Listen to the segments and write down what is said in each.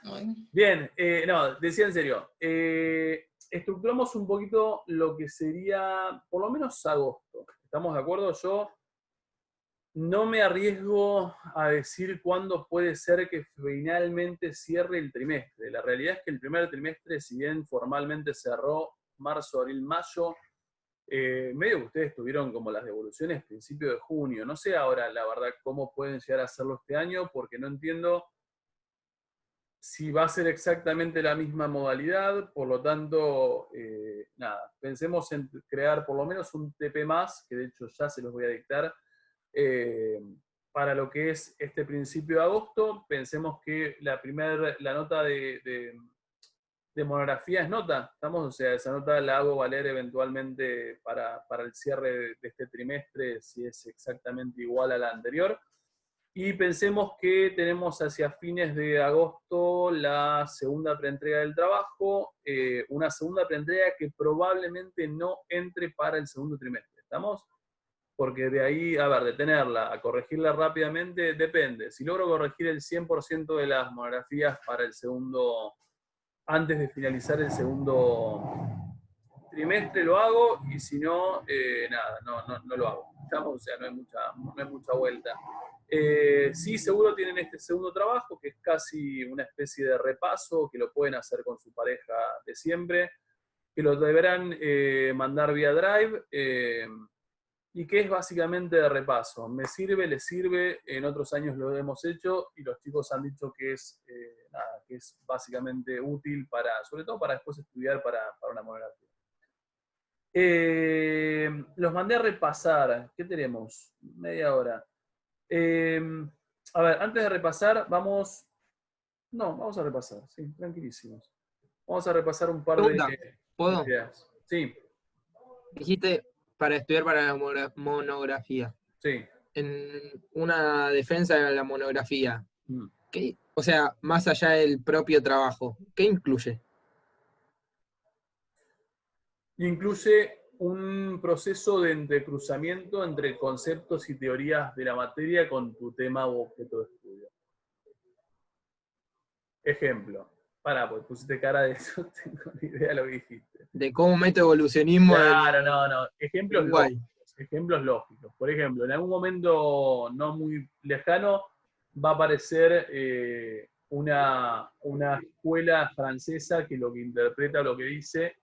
Bueno. Bien, no, decía en serio. Estructuramos un poquito lo que sería, por lo menos agosto. ¿Estamos de acuerdo? Yo no me arriesgo a decir cuándo puede ser que finalmente cierre el trimestre. La realidad es que el primer trimestre, si bien formalmente cerró marzo, abril, mayo, medio que ustedes tuvieron como las devoluciones principio de junio. No sé ahora, la verdad, cómo pueden llegar a hacerlo este año, porque no entiendo si va a ser exactamente la misma modalidad. Por lo tanto, nada, pensemos en crear por lo menos un TP más, que de hecho ya se los voy a dictar, eh, para lo que es este principio de agosto. Pensemos que la nota de monografía es nota, ¿estamos? O sea, esa nota la hago valer eventualmente para el cierre de este trimestre, si es exactamente igual a la anterior. Y pensemos que tenemos hacia fines de agosto la segunda preentrega del trabajo, una segunda preentrega que probablemente no entre para el segundo trimestre, ¿estamos? Porque de ahí, a ver, de tenerla a corregirla rápidamente, depende. Si logro corregir el 100% de las monografías para el segundo, antes de finalizar el segundo trimestre lo hago, y si no, nada, no lo hago. ¿Estamos? O sea, no hay mucha vuelta. Sí, seguro tienen este segundo trabajo, que es casi una especie de repaso, que lo pueden hacer con su pareja de siempre, que lo deberán mandar vía Drive, y que es básicamente de repaso. Me sirve, les sirve, en otros años lo hemos hecho, y los chicos han dicho que es, nada, que es básicamente útil para, sobre todo para después estudiar para una monografía. Los mandé a repasar. ¿Qué tenemos? Media hora. Eh, a ver, antes de repasar, vamos... No, vamos a repasar, sí, tranquilísimos. Vamos a repasar un par de Pregunta, ¿puedo? ideas. Sí, Dijiste para estudiar para la monografía. sí. En una defensa de la monografía, Mm. o sea, más allá del propio trabajo, ¿qué incluye? Incluye un proceso de entrecruzamiento entre conceptos y teorías de la materia con tu tema o objeto de estudio. Ejemplo. Pará, pues pusiste cara de eso, no tengo ni idea de lo que dijiste. De cómo meto evolucionismo Claro, no. Ejemplos Uruguay. lógicos. Ejemplos lógicos. Por ejemplo, en algún momento no muy lejano va a aparecer una escuela francesa que lo que interpreta, lo que dice,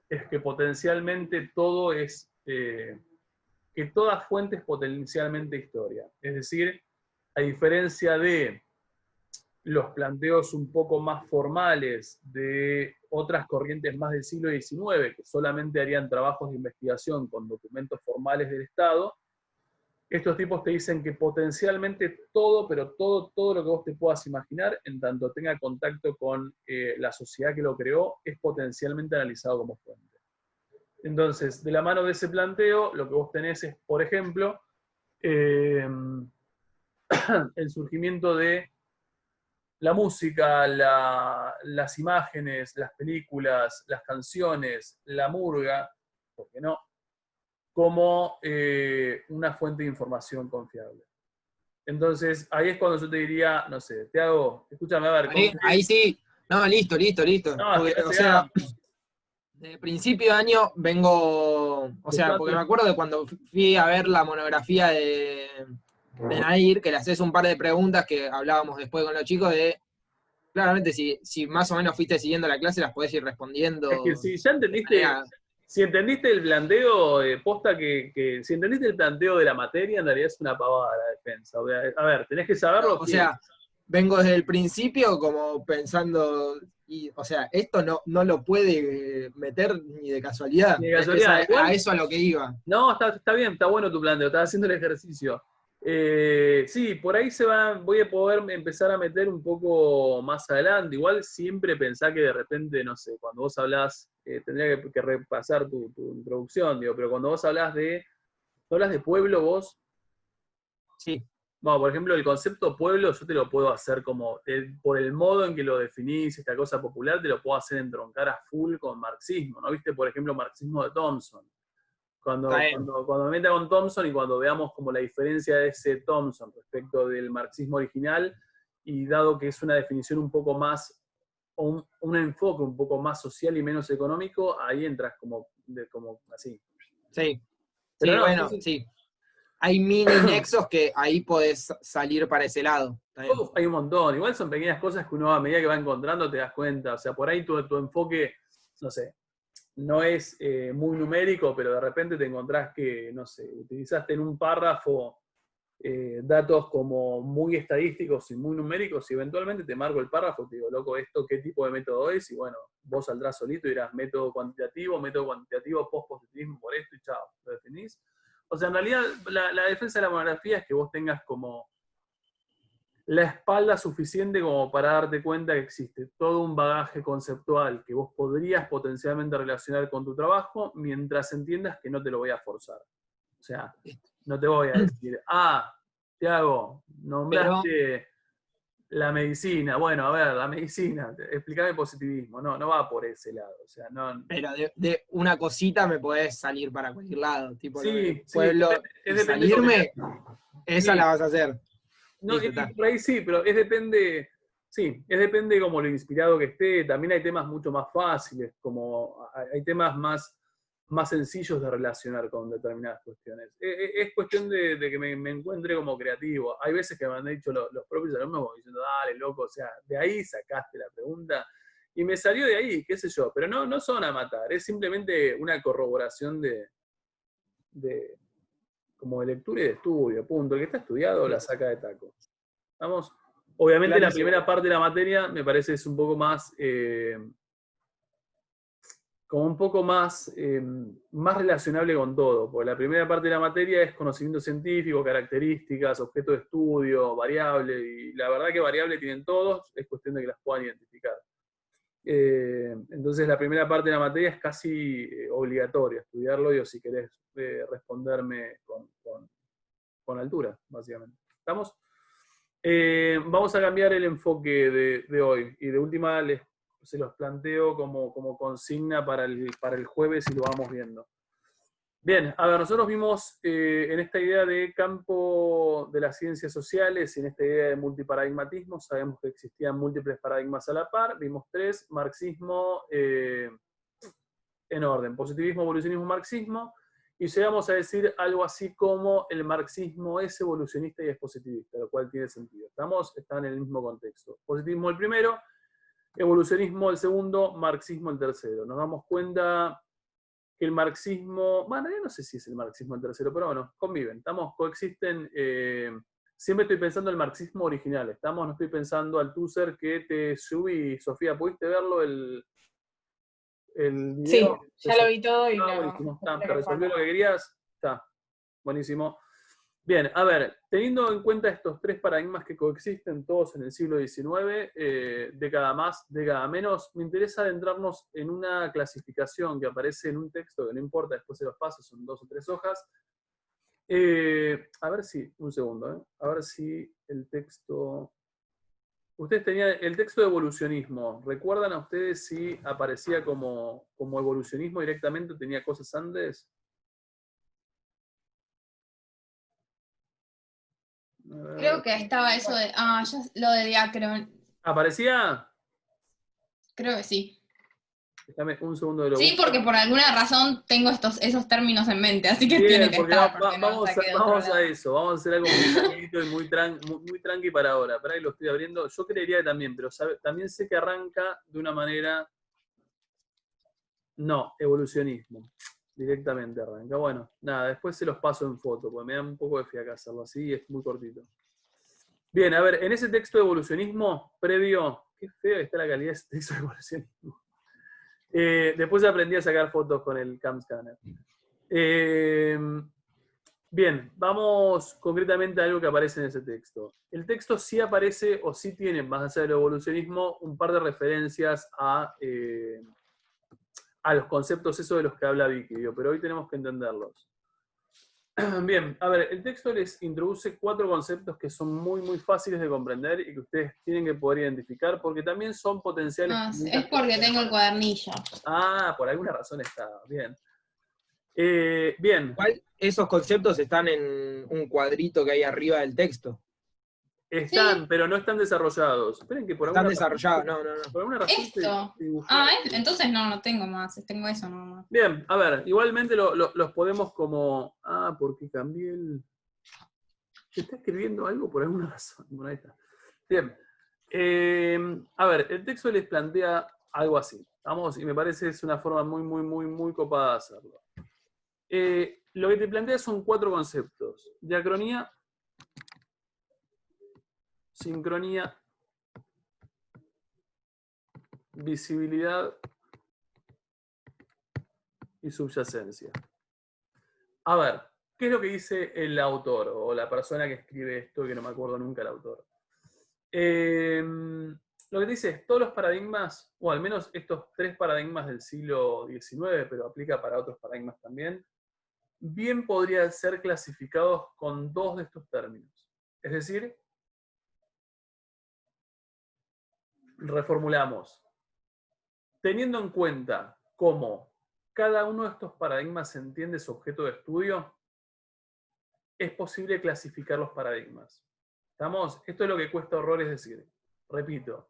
es que potencialmente todo es, que toda fuente es potencialmente historia. Es decir, a diferencia de los planteos un poco más formales de otras corrientes más del siglo XIX, que solamente harían trabajos de investigación con documentos formales del Estado, estos tipos te dicen que potencialmente todo, pero todo lo que vos te puedas imaginar, en tanto tenga contacto con la sociedad que lo creó, es potencialmente analizado como fuente. Entonces, de la mano de ese planteo, lo que vos tenés es, por ejemplo, el surgimiento de la música, las imágenes, las películas, las canciones, la murga, ¿por qué no?, como una fuente de información confiable. Entonces, ahí es cuando yo te diría, no sé, Tiago, escúchame, a ver, Ahí sí, no, listo. no, Porque, hasta o sea, llegamos. de principio de año vengo, o sea, porque me acuerdo de cuando fui a ver la monografía de Nair, que le haces un par de preguntas que hablábamos después con los chicos de, claramente, si más o menos fuiste siguiendo la clase, las podés ir respondiendo. Es que si ya de entendiste, manera... si entendiste el planteo, posta si entendiste el planteo de la materia, en realidad es una pavada la defensa. A ver, tenés que saberlo. O sea, vengo desde el principio como pensando, o sea, esto no lo puede meter ni de casualidad. Ni de casualidad. A eso a lo que iba. No, está bien, está bueno tu planteo, estás haciendo el ejercicio. Sí, por ahí voy a poder empezar a meter un poco más adelante. Igual siempre pensá que de repente, no sé, cuando vos hablás, tendría que repasar tu introducción, digo, pero cuando vos hablas de pueblo, vos, Sí. bueno, por ejemplo, el concepto pueblo yo te lo puedo hacer como, por el modo en que lo definís, esta cosa popular, te lo puedo hacer entroncar a full con marxismo, ¿no? ¿Viste, por ejemplo, marxismo de Thompson? Cuando me meta con Thompson y cuando veamos como la diferencia de ese Thompson respecto del marxismo original, y dado que es una definición un poco más, o un enfoque un poco más social y menos económico, ahí entras como así. Sí, Pero sí, no, bueno, sí. Hay mini nexos que ahí podés salir para ese lado. hay un montón. Igual son pequeñas cosas que uno a medida que va encontrando te das cuenta. O sea, por ahí tu enfoque, no sé, no es muy numérico, pero de repente te encontrás que, no sé, utilizaste en un párrafo datos como muy estadísticos y muy numéricos, y eventualmente te marco el párrafo, te digo, loco, ¿esto qué tipo de método es? Y bueno, vos saldrás solito y dirás método cuantitativo, post-positivismo por esto, y chao, lo definís. O sea, en realidad la defensa de la monografía es que vos tengas como la espalda suficiente como para darte cuenta que existe todo un bagaje conceptual que vos podrías potencialmente relacionar con tu trabajo, mientras entiendas que no te lo voy a forzar. O sea, no te voy a decir, Tiago, nombraste la medicina. Bueno, a ver, la medicina, explícame positivismo. No, no va por ese lado. O sea, no. Pero de una cosita me podés salir para cualquier lado, tipo lo Sí, de sí, pueblo, y depende de lo salirme, que. esa Sí. la vas a hacer. No, Listo, y está. por ahí sí, pero es depende como lo inspirado que esté. También hay temas mucho más fáciles, como hay temas más sencillos de relacionar con determinadas cuestiones. Es cuestión de que me encuentre como creativo. Hay veces que me han dicho los propios alumnos como diciendo, dale, loco, o sea, de ahí sacaste la pregunta. Y me salió de ahí, qué sé yo, pero no son a matar, es simplemente una corroboración de como de lectura y de estudio, punto. El que está estudiado la saca de taco. ¿Vamos? Obviamente la Clarísimo. primera parte de la materia me parece es un poco más, como un poco más relacionable con todo, porque la primera parte de la materia es conocimiento científico, características, objeto de estudio, variable, y la verdad que variable tienen todos, es cuestión de que las puedan identificar. Entonces la primera parte de la materia es casi obligatoria estudiarlo, y si querés responderme con altura, básicamente. ¿Estamos? Vamos a cambiar el enfoque de hoy, y de última se los planteo como consigna para el jueves y lo vamos viendo. Bien, a ver, nosotros vimos en esta idea de campo de las ciencias sociales y en esta idea de multiparadigmatismo, sabemos que existían múltiples paradigmas a la par, vimos 3, marxismo en orden, positivismo, evolucionismo, marxismo, y llegamos a decir algo así como el marxismo es evolucionista y es positivista, lo cual tiene sentido. Están en el mismo contexto. Positivismo el primero, evolucionismo el segundo, marxismo el tercero. Nos damos cuenta que el marxismo, bueno, yo no sé si es el marxismo el tercero, pero bueno, conviven, coexisten. Siempre estoy pensando en el marxismo original, no estoy pensando al Tusser que te subí. Sofía, ¿pudiste verlo el video? Sí, ya lo vi todo y Buenísimo. ¿Te resolvió lo que querías? Está, buenísimo. Bien, a ver, teniendo en cuenta estos 3 paradigmas que coexisten todos en el siglo XIX, década más, década menos, me interesa adentrarnos en una clasificación que aparece en un texto, que no importa, después se los paso, son 2 o 3 hojas. A ver si, un segundo, a ver si el texto... Ustedes tenían el texto de evolucionismo. ¿Recuerdan a ustedes si aparecía como evolucionismo directamente o tenía cosas antes? Creo que estaba eso de. Ya lo de diacron. ¿Aparecía? Creo que sí. Déjame un segundo de lo Sí, busco. porque por alguna razón tengo esos términos en mente, así que tiene Bien, que porque estar, porque no lo vamos saqué de otro a lado. eso. Vamos a hacer algo muy tranquilo y muy tranqui para ahora. Para ahí lo estoy abriendo. Yo creería que también, pero también sé que arranca de una manera. No, evolucionismo. Directamente arranca. Bueno, nada, después se los paso en foto, porque me da un poco de fiaca hacerlo así y es muy cortito. Bien, a ver, en ese texto de evolucionismo previo, qué feo está la calidad de ese texto de evolucionismo. Después aprendí a sacar fotos con el Cam Scanner. Bien, vamos concretamente a algo que aparece en ese texto. El texto sí aparece, o sí tiene, más allá del evolucionismo, un par de referencias a los conceptos esos de los que habla Vicky, pero hoy tenemos que entenderlos. Bien, a ver, el texto les introduce 4 conceptos que son muy fáciles de comprender y que ustedes tienen que poder identificar, porque también son potenciales. Es porque tengo el cuadernillo. Por alguna razón está. Bien. Bien. Igual esos conceptos están en un cuadrito que hay arriba del texto. Están, Sí. pero no están desarrollados. Esperen que por Están alguna razón- desarrollados, no. Por alguna razón Esto. se dibujó. Entonces no tengo más. Tengo eso nomás. Bien, a ver, igualmente los podemos como... Ah, porque cambié el... ¿Se está escribiendo algo por alguna razón? Bueno, ahí está. Bien. A ver, el texto les plantea algo así. Vamos, y me parece es una forma muy copada de hacerlo. Lo que te plantea son 4 conceptos. Diacronía, sincronía, visibilidad y subyacencia. A ver, ¿qué es lo que dice el autor o la persona que escribe esto, que no me acuerdo nunca el autor? Lo que dice es, todos los paradigmas, o al menos estos 3 paradigmas del siglo XIX, pero aplica para otros paradigmas también, bien podrían ser clasificados con 2 de estos términos. Es decir, reformulamos. Teniendo en cuenta cómo cada uno de estos paradigmas entiende su objeto de estudio, es posible clasificar los paradigmas. ¿Estamos? Esto es lo que cuesta horrores decir. Repito,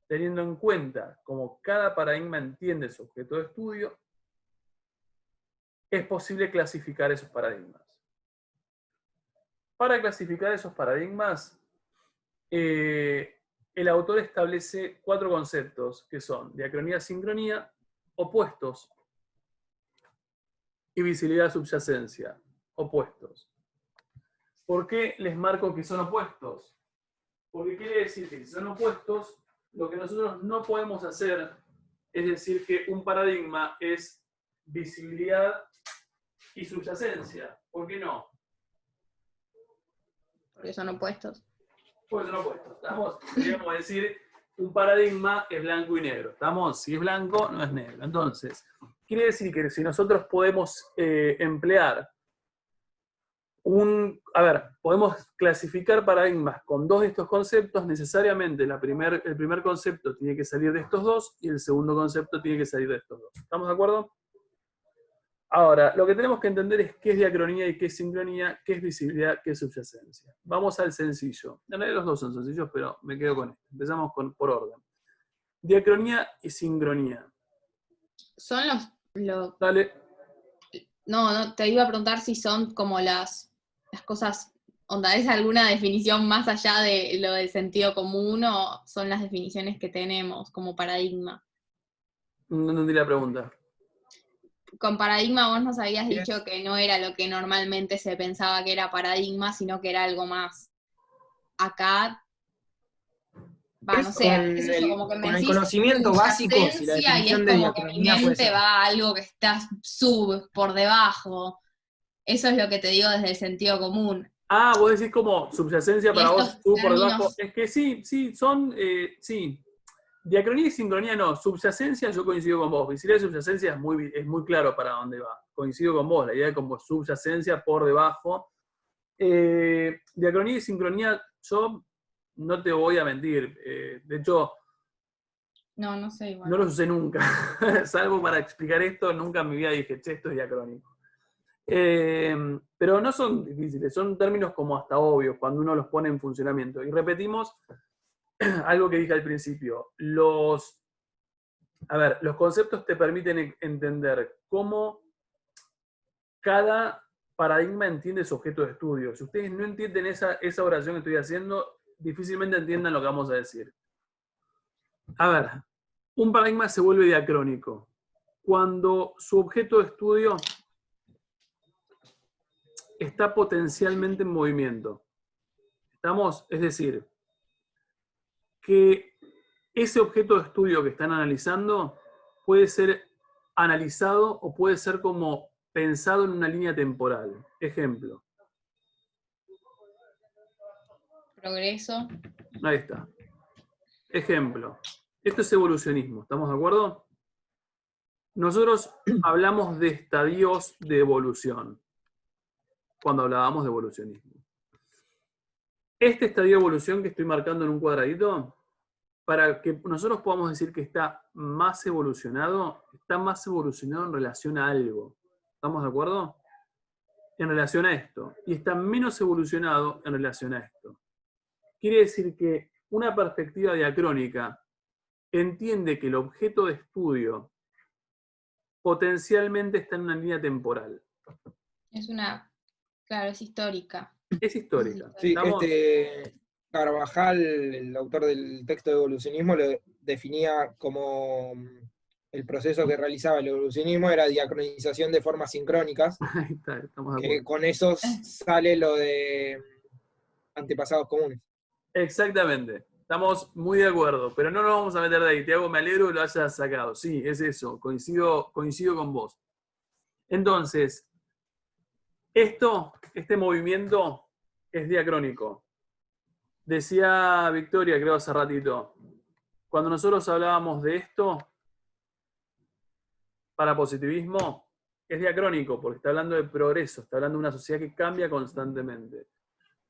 teniendo en cuenta cómo cada paradigma entiende su objeto de estudio, es posible clasificar esos paradigmas. Para clasificar esos paradigmas, el autor establece 4 conceptos, que son diacronía, sincronía, opuestos, y visibilidad, subyacencia, opuestos. ¿Por qué les marco que son opuestos? Porque quiere decir que si son opuestos, lo que nosotros no podemos hacer es decir que un paradigma es visibilidad y subyacencia. ¿Por qué no? Porque son opuestos. Porque son opuestos. ¿Estamos? Podríamos decir un paradigma es blanco y negro. ¿Estamos? Si es blanco, no es negro. Entonces, quiere decir que si nosotros podemos emplear podemos clasificar paradigmas con 2 de estos conceptos, necesariamente el primer concepto tiene que salir de estos 2 y el segundo concepto tiene que salir de estos 2. ¿Estamos de acuerdo? Ahora, lo que tenemos que entender es qué es diacronía y qué es sincronía, qué es visibilidad, qué es subyacencia. Vamos al sencillo. En realidad los 2 son sencillos, pero me quedo con esto. Empezamos por orden. Diacronía y sincronía. Son los Dale. No, te iba a preguntar si son como las cosas, onda, ¿es alguna definición más allá de lo del sentido común o son las definiciones que tenemos como paradigma? No entendí la pregunta. Con paradigma vos nos habías Yes. dicho que no era lo que normalmente se pensaba que era paradigma, sino que era algo más. Acá, no sé, qué sé yo, como que me con el decís conocimiento básico, si la subyacencia y es definición de como que mi diacronía puede mente ser. va a algo que está por debajo. Eso es lo que te digo desde el sentido común. Ah, vos decís como subyacencia Y para vos, estos tú por términos- debajo. Es que sí, son, sí. Diacronía y sincronía no. Subyacencia yo coincido con vos. Visibilidad y subyacencia es muy claro para dónde va. Coincido con vos, la idea de como subyacencia por debajo. Diacronía y sincronía, yo no te voy a mentir. De hecho, No sé igual. no los usé nunca. Salvo para explicar esto, nunca en mi vida dije, che, esto es diacrónico. Pero no son difíciles, son términos como hasta obvios cuando uno los pone en funcionamiento. Y repetimos algo que dije al principio. Los conceptos te permiten entender cómo cada paradigma entiende su objeto de estudio. Si ustedes no entienden esa oración que estoy haciendo, difícilmente entiendan lo que vamos a decir. A ver, un paradigma se vuelve diacrónico cuando su objeto de estudio está potencialmente en movimiento. ¿Estamos? Es decir, que ese objeto de estudio que están analizando puede ser analizado o puede ser como pensado en una línea temporal. Ejemplo. Progreso. Ahí está. Ejemplo. Esto es evolucionismo, ¿estamos de acuerdo? Nosotros hablamos de estadios de evolución cuando hablábamos de evolucionismo. Este estadio de evolución que estoy marcando en un cuadradito, para que nosotros podamos decir que está más evolucionado en relación a algo. ¿Estamos de acuerdo? En relación a esto. Y está menos evolucionado en relación a esto. quiere decir que una perspectiva diacrónica entiende que el objeto de estudio potencialmente está en una línea temporal. Claro, es histórica. Es histórica. Sí, ¿Estamos? Carvajal, el autor del texto de evolucionismo, lo definía como el proceso que realizaba el evolucionismo era diacronización de formas sincrónicas, Ahí está, estamos de que acuerdo. con eso sale lo de antepasados comunes. Exactamente. Estamos muy de acuerdo, pero no nos vamos a meter de ahí. Tiago, me alegro que lo hayas sacado. Sí, es eso. Coincido con vos. Entonces, este movimiento es diacrónico. Decía Victoria, creo hace ratito, cuando nosotros hablábamos de esto, para positivismo, es diacrónico, porque está hablando de progreso, está hablando de una sociedad que cambia constantemente.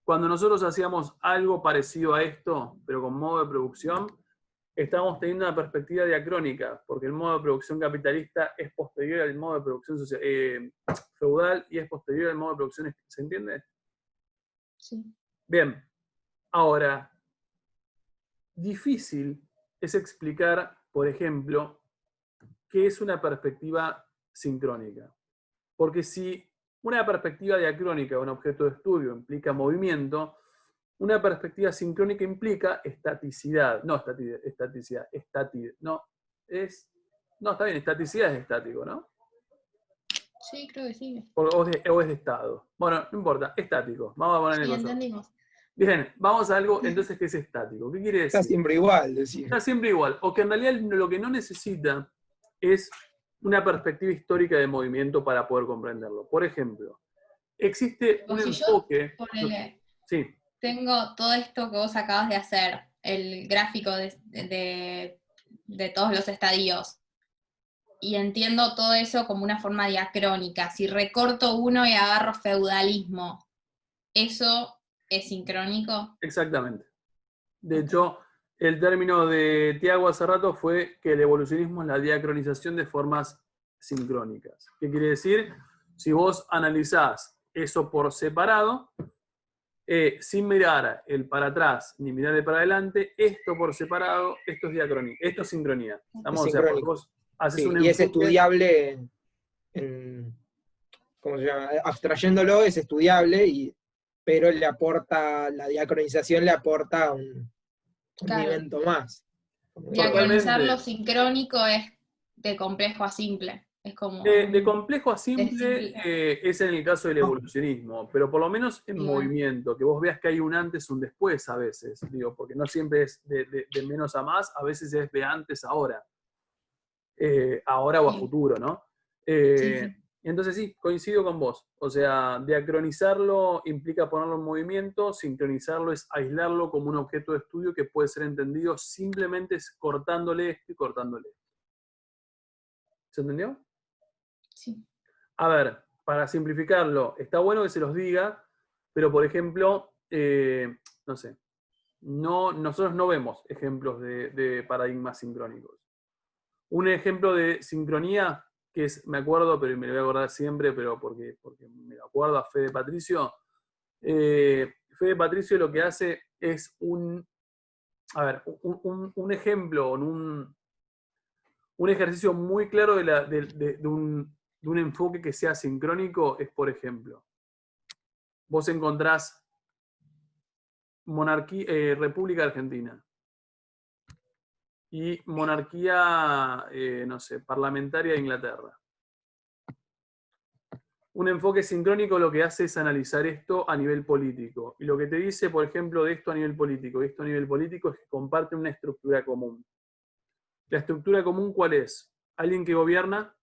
Cuando nosotros hacíamos algo parecido a esto, pero con modo de producción, estamos teniendo una perspectiva diacrónica, porque el modo de producción capitalista es posterior al modo de producción feudal y es posterior al modo de producción, ¿se entiende? Sí. Bien, ahora, difícil es explicar, por ejemplo, qué es una perspectiva sincrónica. Porque si una perspectiva diacrónica de un objeto de estudio implica movimiento, una perspectiva sincrónica implica estaticidad. No, estaticidad. No, está bien, estaticidad es estático, ¿no? Sí, creo que sí. O es de estado. Bueno, no importa, estático. Vamos a ponerle Sí, cosas. entendimos. Bien, vamos a algo entonces que es estático. ¿Qué quiere decir? Está siempre igual, decir. Está siempre igual. O que en realidad lo que no necesita es una perspectiva histórica de movimiento para poder comprenderlo. Por ejemplo, existe un enfoque... Sí. Tengo todo esto que vos acabas de hacer, el gráfico de todos los estadios, y entiendo todo eso como una forma diacrónica. Si recorto uno y agarro feudalismo, ¿eso es sincrónico? Exactamente. De hecho, el término de Tiago hace rato fue que el evolucionismo es la diacronización de formas sincrónicas. ¿Qué quiere decir? Si vos analizás eso por separado, sin mirar el para atrás ni mirar el para adelante, esto por separado, esto es sincronía. ¿Estamos? Es o sea, porque sincrónico. vos haces Sí, un y es enfoque. estudiable ¿cómo se llama? Abstrayéndolo es estudiable, pero le aporta, la diacronización le aporta un elemento más. Diacronizar lo sincrónico es de complejo a simple. Es como... De complejo a simple simple. es en el caso del evolucionismo, pero por lo menos en movimiento, que vos veas que hay un antes, un después a veces, digo, porque no siempre es de menos a más, a veces es de antes a ahora, ahora o a futuro, ¿no? Sí. Entonces sí, coincido con vos, o sea, diacronizarlo implica ponerlo en movimiento, sincronizarlo es aislarlo como un objeto de estudio que puede ser entendido simplemente cortándole esto y cortándole esto. ¿Se entendió? Sí. A ver, para simplificarlo, está bueno que se los diga, pero por ejemplo, no sé, nosotros no vemos ejemplos de paradigmas sincrónicos. Un ejemplo de sincronía, que es, me acuerdo, pero me lo voy a acordar siempre, pero porque me lo acuerdo a Fede Patricio. Fede Patricio lo que hace es un ejemplo, un ejercicio muy claro de un enfoque que sea sincrónico es, por ejemplo, vos encontrás República Argentina y monarquía, no sé, parlamentaria de Inglaterra. Un enfoque sincrónico lo que hace es analizar esto a nivel político. Y lo que te dice, por ejemplo, de esto a nivel político y esto a nivel político es que comparten una estructura común. ¿La estructura común cuál es? Alguien que gobierna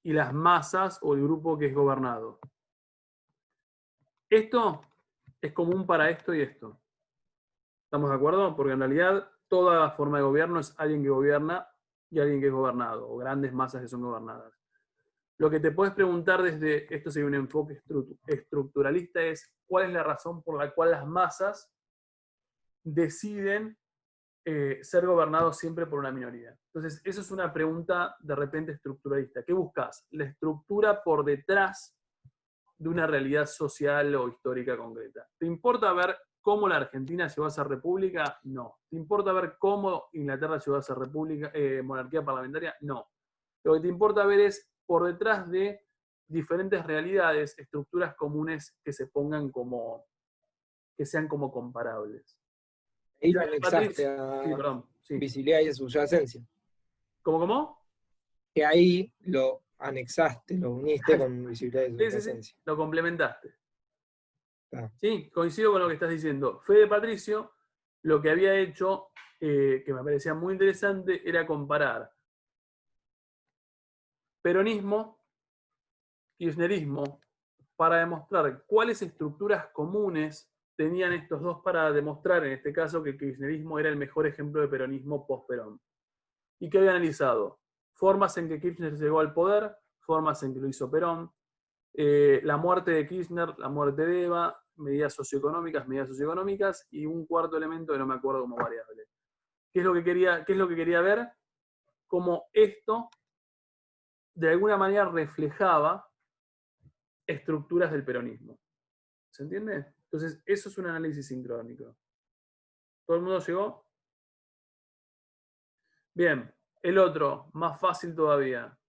y las masas o el grupo que es gobernado. Esto es común para esto y esto. ¿Estamos de acuerdo? Porque en realidad toda forma de gobierno es alguien que gobierna y alguien que es gobernado, o grandes masas que son gobernadas. Lo que te puedes preguntar desde, esto sería un enfoque estructuralista, es cuál es la razón por la cual las masas deciden ser gobernados siempre por una minoría. Entonces, eso es una pregunta de repente estructuralista. ¿Qué buscas? La estructura por detrás de una realidad social o histórica concreta. ¿Te importa ver cómo la Argentina llegó a ser república? No. ¿Te importa ver cómo Inglaterra llegó a ser república, monarquía parlamentaria? No. Lo que te importa ver es por detrás de diferentes realidades, estructuras comunes que se pongan como, que sean como comparables. Ahí lo anexaste Sí, a perdón. Sí. visibilidad y subyacencia. ¿Cómo? Que ahí lo anexaste, lo uniste con visibilidad y subyacencia. Sí. Lo complementaste. Ah. Sí, coincido con lo que estás diciendo. Fede Patricio lo que había hecho, que me parecía muy interesante, era comparar peronismo, kirchnerismo, para demostrar cuáles estructuras comunes tenían estos dos para demostrar, en este caso, que el kirchnerismo era el mejor ejemplo de peronismo post-Perón. Y que había analizado formas en que Kirchner llegó al poder, formas en que lo hizo Perón, la muerte de Kirchner, la muerte de Eva, medidas socioeconómicas, y un cuarto elemento que no me acuerdo como variable. ¿Qué es lo que quería ver? Cómo esto, de alguna manera, reflejaba estructuras del peronismo. ¿Se entiende? Entonces, eso es un análisis sincrónico. ¿Todo el mundo llegó? Bien, el otro, más fácil todavía.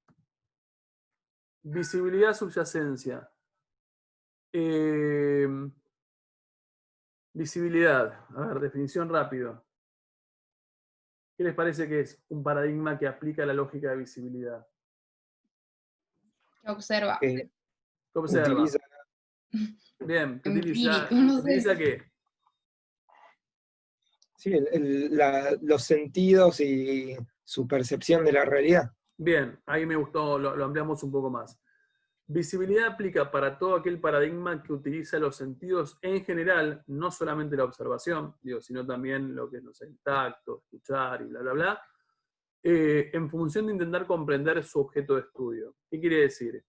Visibilidad, subyacencia. Visibilidad. A ver, definición rápido. ¿Qué les parece que es un paradigma que aplica la lógica de visibilidad? Que observa. ¿Qué observa? Utiliza. Bien, ¿qué Empírico, no sé. ¿Utiliza qué? Sí, los sentidos y su percepción de la realidad. Bien, ahí me gustó, lo ampliamos un poco más. Visibilidad aplica para todo aquel paradigma que utiliza los sentidos en general, no solamente la observación, sino también lo que es, no sé, el tacto, escuchar y bla, bla, bla, en función de intentar comprender su objeto de estudio. ¿Qué quiere decir?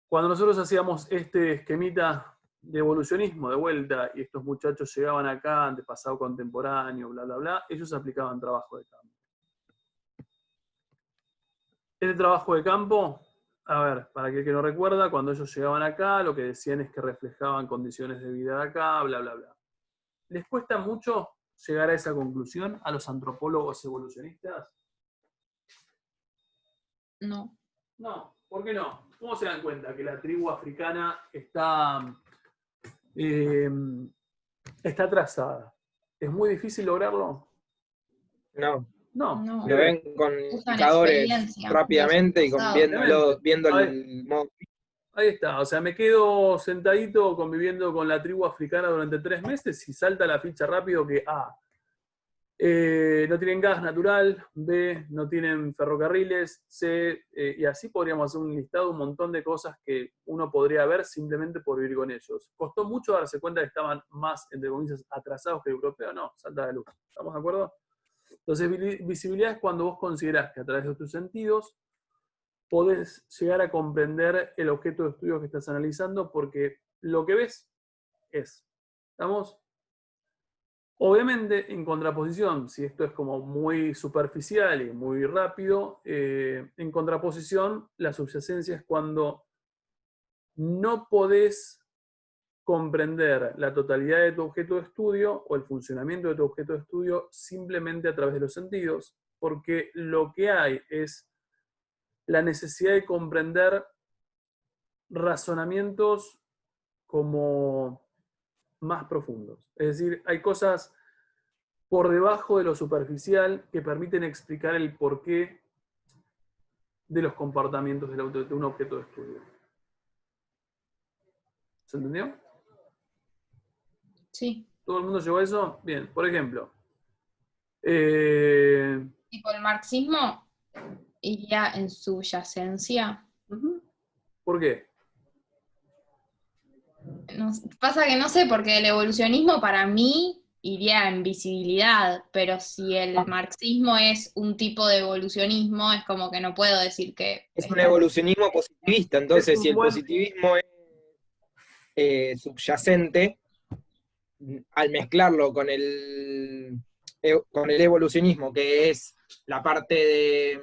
Cuando nosotros hacíamos este esquemita de evolucionismo de vuelta y estos muchachos llegaban acá, antepasado contemporáneo, bla, bla, bla, ellos aplicaban trabajo de campo. Este trabajo de campo, a ver, para aquel que no recuerda, cuando ellos llegaban acá, lo que decían es que reflejaban condiciones de vida de acá, bla, bla, bla. ¿Les cuesta mucho llegar a esa conclusión a los antropólogos evolucionistas? No. No, ¿por qué no? ¿Cómo se dan cuenta que la tribu africana está trazada? ¿Es muy difícil lograrlo? No. No. Lo ven con Usan indicadores experiencia rápidamente y con viendo el modo. Ahí está, o sea, me quedo sentadito conviviendo con la tribu africana durante 3 meses y salta la ficha rápido que A, no tienen gas natural, B, no tienen ferrocarriles, C, y así podríamos hacer un listado, un montón de cosas que uno podría ver simplemente por vivir con ellos. ¿Costó mucho darse cuenta que estaban más, entre comillas, atrasados que el europeo? No, salta la luz. ¿Estamos de acuerdo? Entonces, visibilidad es cuando vos considerás que a través de tus sentidos podés llegar a comprender el objeto de estudio que estás analizando, porque lo que ves es. ¿Estamos? Obviamente, en contraposición, si esto es como muy superficial y muy rápido, en contraposición, la subyacencia es cuando no podés comprender la totalidad de tu objeto de estudio o el funcionamiento de tu objeto de estudio simplemente a través de los sentidos, porque lo que hay es la necesidad de comprender razonamientos como más profundos. Es decir, hay cosas por debajo de lo superficial que permiten explicar el porqué de los comportamientos de un objeto de estudio. ¿Se entendió? Sí. ¿Todo el mundo llegó a eso? Bien, por ejemplo. Tipo, el marxismo iría en subyacencia. ¿Por qué? No, pasa que no sé, porque el evolucionismo para mí iría en visibilidad, pero si el marxismo es un tipo de evolucionismo, es como que no puedo decir que... Es un evolucionismo positivista, entonces si el positivismo es subyacente, al mezclarlo con el evolucionismo, que es la parte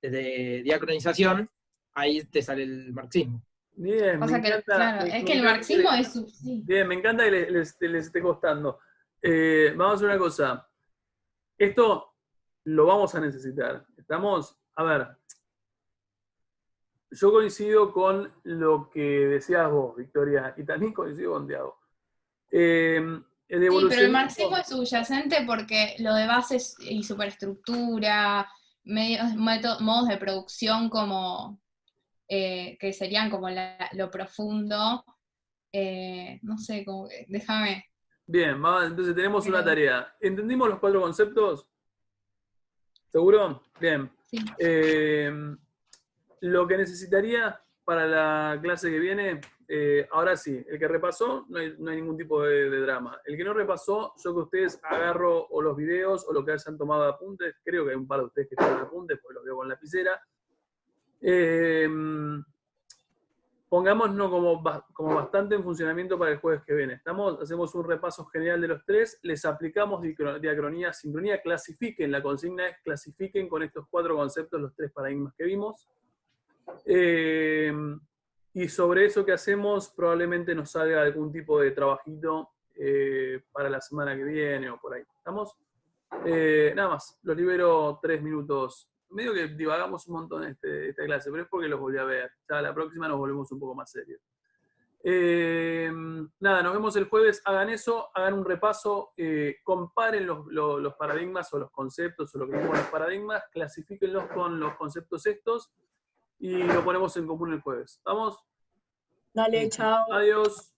de diacronización, ahí te sale el marxismo. Bien, O me sea que, encanta. claro, es que el marxismo es... Sí. Bien, me encanta que les esté costando. Vamos a hacer una cosa. Esto lo vamos a necesitar. A ver, yo coincido con lo que decías vos, Victoria, y también coincido con Tiago. El Sí, pero el evolucionismo... marxismo es subyacente porque lo de bases y superestructura, modos de producción como que serían como lo profundo, no sé, déjame. Bien, entonces tenemos una tarea. ¿Entendimos los 4 conceptos? ¿Seguro? Bien. Sí. Lo que necesitaría para la clase que viene, ahora sí, el que repasó, no hay ningún tipo de drama. El que no repasó, yo que ustedes agarro o los videos o lo que hayan tomado de apuntes, creo que hay un par de ustedes que toman apuntes, porque los veo con lapicera. Pongámonos como bastante en funcionamiento para el jueves que viene. Hacemos un repaso general de los 3, les aplicamos diacronía, sincronía, clasifiquen, la consigna es clasifiquen con estos 4 conceptos los 3 paradigmas que vimos. Y sobre eso que hacemos probablemente nos salga algún tipo de trabajito para la semana que viene o por ahí. ¿Estamos? Nada más, los libero 3 minutos. Medio que divagamos un montón esta clase, pero es porque los volví a ver. Ya la próxima nos volvemos un poco más serios. Nada, nos vemos el jueves. Hagan eso, hagan un repaso, comparen los paradigmas o los conceptos o lo que vimos los paradigmas, clasifíquenlos con los conceptos estos y lo ponemos en común el jueves. ¿Estamos? Dale, chao. Adiós.